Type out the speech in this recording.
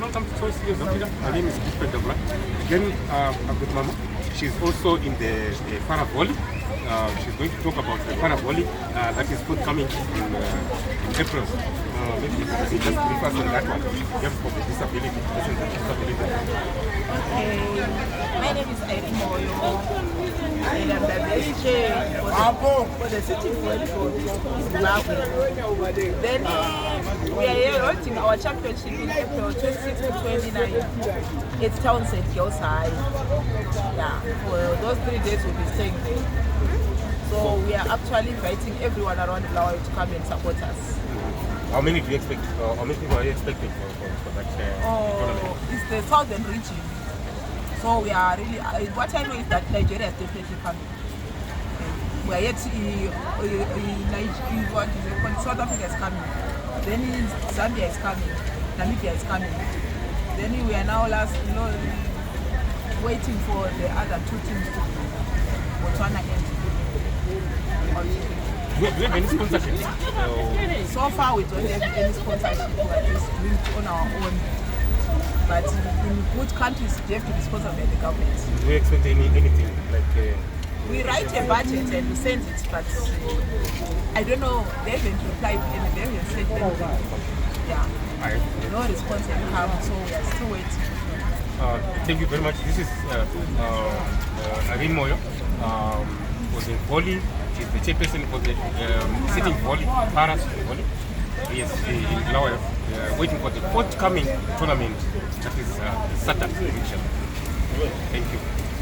welcome to Choice Studios Africa. My name is Tabvura. Again, I've got Mama. She's also in the para volley. She's going to talk about the para volley that is forthcoming in April. Maybe you can just brief us on that one. Just for the disability, Okay, my name is Irene Moyo. And I'm the best chair for the city volleyball in Zimbabwe. Then we are here holding our championship in April 26 to 29. It's Townsend Girls High. Yeah, for those 3 days we'll be staying there. So we are actually inviting everyone around the world to come and support us. How many do you expect? How many people are you expecting for that tournament? It's the southern region. So we are really, what I know is that Nigeria is definitely coming. We are yet South Africa is coming. Then Zambia is coming. Namibia is coming. Then we are now waiting for the other 2 teams to Botswana and Do you have any sponsorship? So far we don't have any sponsorship. We are just doing it on our own. But in good countries, they have to be sponsored by the government. Do you expect anything like? We write a budget and we send it, but I don't know. They haven't replied and they haven't said anything. Yeah, no response has come, so we are still waiting. Thank you very much. This is Irene Moyo. Was in volley. She's the chairperson for the sitting volley, para volley. Yes, in Laos, waiting for the forthcoming tournament that is Saturday. Thank you.